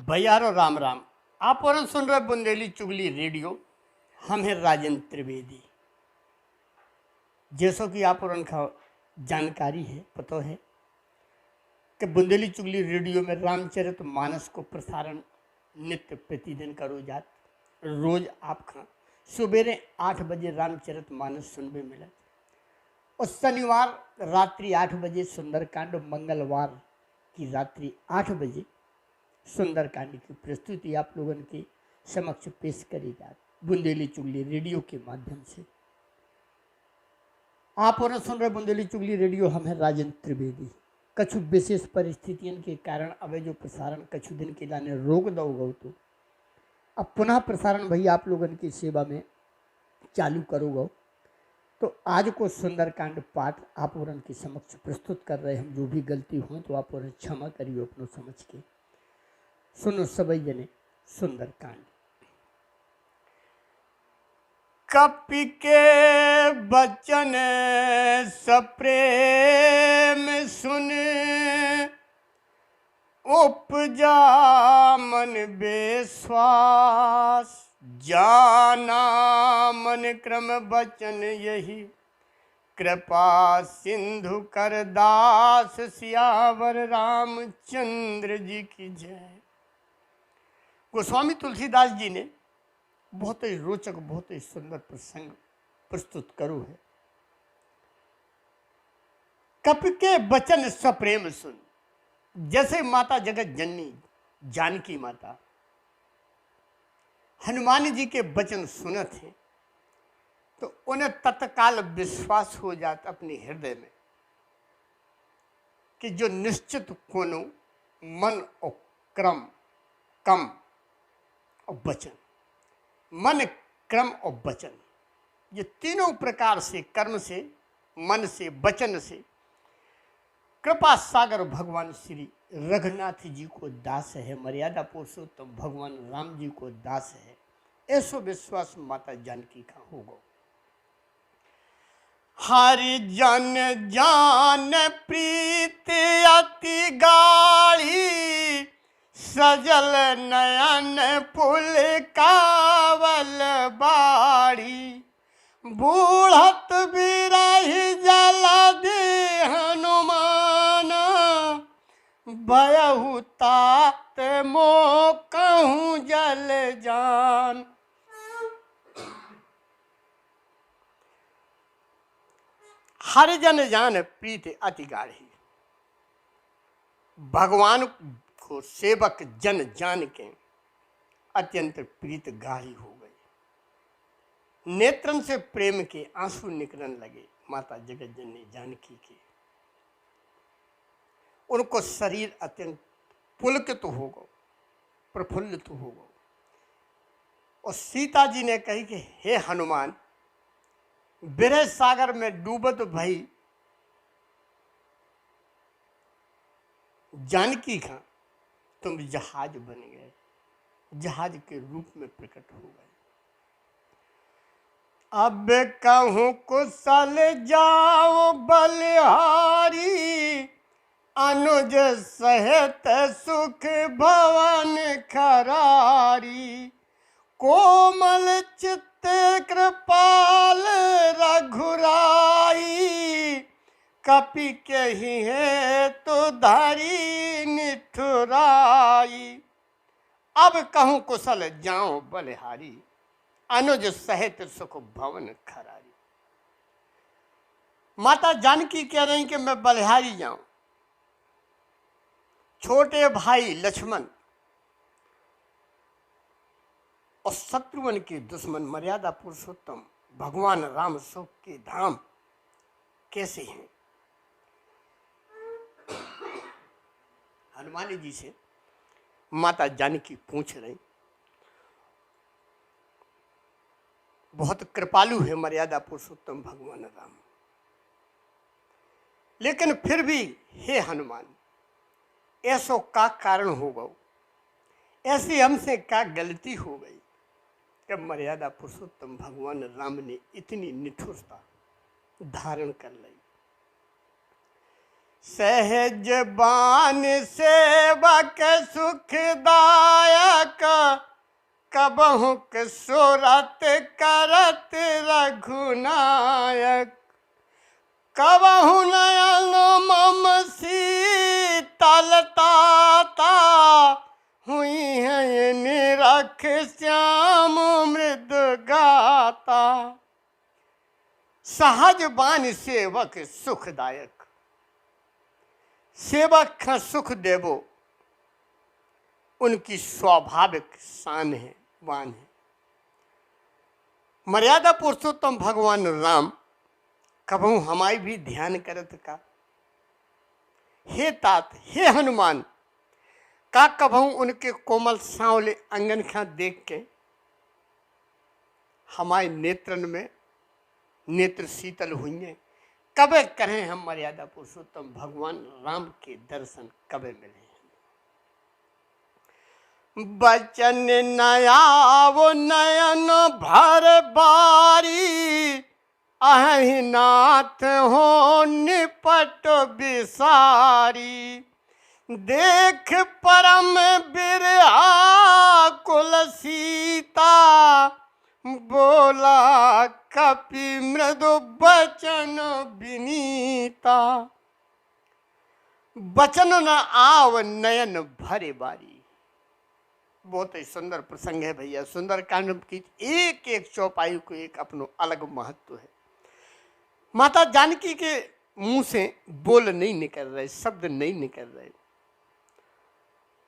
भैयारो राम राम। आप और सुन रहे बुंदेली चुगली रेडियो। हम हैं राजेंद्र त्रिवेदी। जैसो कि आप और का जानकारी है, पता है कि बुंदेली चुगली रेडियो में रामचरित मानस को प्रसारण नित्य प्रतिदिन करो जात। रोज आपका सुबेरे 8 बजे रामचरित मानस सुनने मिला और शनिवार रात्रि 8 बजे सुंदरकांड, मंगलवार की रात्रि 8 बजे सुंदरकांड की प्रस्तुति आप लोगों के समक्ष पेश करी जाती बुंदेली चुगली रेडियो के माध्यम से। आप और सुन रहे बुंदेली चुगली रेडियो। हम हैं राजेंद्र त्रिवेदी। कछु विशेष परिस्थितियों के कारण अब जो प्रसारण कछु दिन के लाने रोक दो गो, तो अब पुनः प्रसारण भई आप लोगों की सेवा में चालू करोगे। तो आज को सुंदरकांड पाठ आप और के समक्ष प्रस्तुत कर रहे। हम जो भी गलती हो तो आप और क्षमा करिए अपनों समझ के। सुनो सभी जने सुंदरकांड। कपि के बचन सप्रेम सुन, उपजा मन बेस्वास, जाना मन क्रम बचन यही, कृपा सिंधु कर दास, सियावर रामचंद्र जी की जय। गोस्वामी तुलसीदास जी ने बहुत ही रोचक, बहुत ही सुंदर प्रसंग प्रस्तुत करो है। कपि के बचन सप्रेम सुन। जैसे माता जगत जननी जानकी माता हनुमान जी के वचन सुने थे तो उन्हें तत्काल विश्वास हो जाता अपने हृदय में कि जो निश्चित कोनो मन और क्रम कम और वचन, मन, क्रम और वचन, ये तीनों प्रकार से कर्म से, मन से, वचन से कृपा सागर भगवान श्री रघुनाथ जी को दास है, मर्यादा पुरुषोत्तम भगवान राम जी को दास है, ऐसो विश्वास माता जानकी का होगा। हरि जन जान प्रीत अति गाढ़ी, सजल नयन पुल कावल बाड़ी, बूढ़त बिरही जलधि हनुमान, भयहु तात मो कहूँ जल जान। हरिजन जान प्रीत अति गाढ़ी। भगवान को सेवक जन जान के अत्यंत प्रीत गाढ़ी हो गई। नेत्रन से प्रेम के आंसू निकलने लगे माता जगत जननी जानकी के। उनको शरीर अत्यंत पुलकित तो होगा, प्रफुल्लित तो होगा। और सीता जी ने कही कि हे हनुमान, विरह सागर में डूबत भई जानकी का तुम जहाज बन गए, जहाज के रूप में प्रकट हो गए। अब कहूँ कुशल जाओ बलिहारी, अनुज सहित सुख भवन खरारी, कोमल चित्त कृपाल रघुराई, कपि के ही है तो धारी निठुराई। अब कहूँ कुशल जाऊं बलिहारी, अनुज सहित सुख भवन खरारी। माता जानकी कह रही कि मैं बलिहारी जाऊं। छोटे भाई लक्ष्मण और शत्रुघ्न के दुश्मन मर्यादा पुरुषोत्तम भगवान राम सुख के धाम कैसे हैं। हनुमान जी से माता जानकी पूछ रही। बहुत कृपालु है मर्यादा पुरुषोत्तम भगवान राम। लेकिन फिर भी हे हनुमान, ऐसो का कारण हो गो, ऐसी हमसे का गलती हो गई कि मर्यादा पुरुषोत्तम भगवान राम ने इतनी निठुरता धारण कर ली। सहज बान सेवक सुखदायक, कबहु सुरत करत रघुनायक। कबहु नयन मम शीतलता, हुई है निरख श्याम मृदु गाता। सहज बान सेवक सुखदायक, सेवक का सुख देवो उनकी स्वाभाविक शान है, वान है। मर्यादा पुरुषोत्तम भगवान राम कबहू हमारी भी ध्यान करत का। हे तात, हे हनुमान, का कबहू उनके कोमल सांवले अंगन खा देख के हमारे नेत्रन में नेत्र शीतल हुई हैं। कबे करें हम मर्यादा पुरुषोत्तम भगवान राम के दर्शन, कबे मिले हैं। बचन नयावो नयन भर बारी, अहि नाथ हो निपट बिसारी। देख परम बिरहा कुल सीता, बोला कपि मृदु बचन विनीता। बचन न आव नयन भरे बारी। बहुत ही सुंदर प्रसंग है भैया। सुंदर कांड की एक एक चौपाई को एक अपनो अलग महत्व है। माता जानकी के मुंह से बोल नहीं निकल रहे, शब्द नहीं निकल रहे,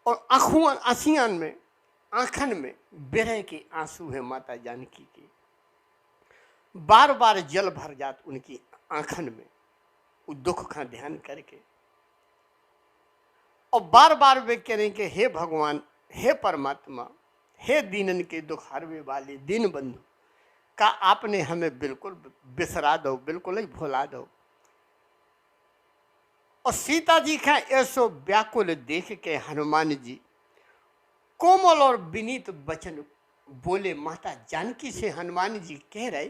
और आंखों में आंखन में बिरह के आंसू है माता जानकी के। बार बार जल भर जात उनकी आंखन में, वो दुख का ध्यान करके, और बार बार वे कह रहे कि हे भगवान, हे परमात्मा, हे दीनन के दुख हरवे वाले दीन बंधु, का आपने हमें बिल्कुल बिसरा दो, बिल्कुल ही भुला दो। और सीता जी का ऐसो व्याकुल देख के हनुमान जी कोमल और विनीत वचन बोले। माता जानकी से हनुमान जी कह रहे,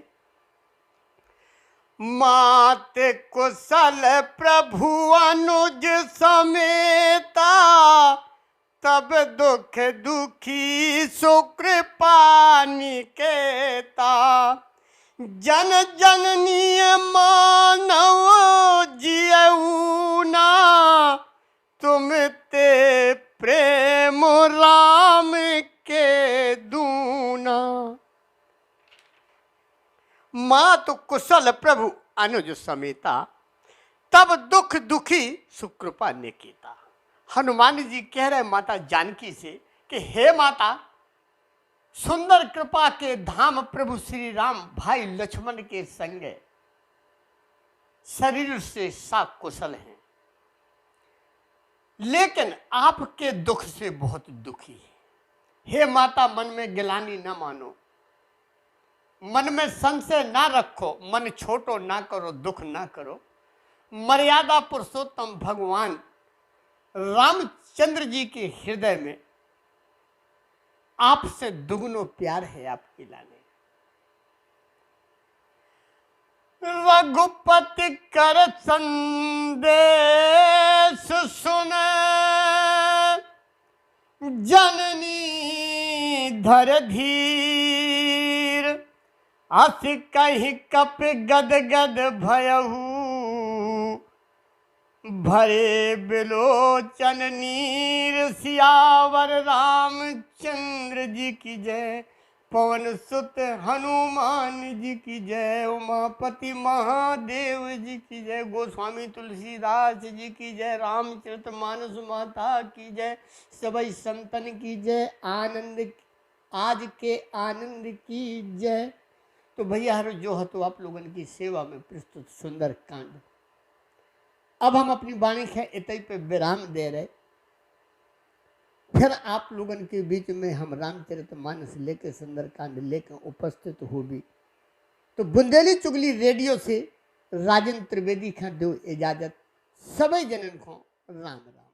मात कुशल प्रभु अनुज समेता, तब दुख दुखी सुकृपा निकेता। जन जननी मानव जियऊना, तुम ते प्रेम राम के दूना। मात कुशल प्रभु अनुज समेता, तब दुख दुखी सुकृपा निकेता। हनुमान जी कह रहे माता जानकी से कि हे माता, सुंदर कृपा के धाम प्रभु श्री राम भाई लक्ष्मण के संग शरीर से कुशल हैं, लेकिन आपके दुख से बहुत दुखी है। हे माता, मन में गिलानी ना मानो, मन में संशय ना रखो, मन छोटो ना करो, दुख ना करो। मर्यादा पुरुषोत्तम भगवान रामचंद्र जी के हृदय में आपसे दुगुनो प्यार है आपके लाने। रघुपति कर संदेश सुने, जननी धर धीर। अस कहि कप गद गद भयहु, भरे बिलोचन नीर। सियावर रामचंद्र जी की जय, पवन सुत हनुमान जी की जय, उमापति महादेव जी की जय, गोस्वामी तुलसीदास जी की जय, रामचरितमानस माता की जय, सभी संतन की जय, आनंद आज के आनंद की जय। तो भैया हर जो है तो आप लोगों की सेवा में प्रस्तुत सुंदर कांड। अब हम अपनी वाणी के इतई पे विराम दे रहे, फिर आप लोगों के बीच में हम रामचरितमानस लेके सुंदरकांड लेकर उपस्थित हो भी तो बुंदेली चुगली रेडियो से राजेंद्र त्रिवेदी खां दो इजाजत, सभी जनन को राम राम।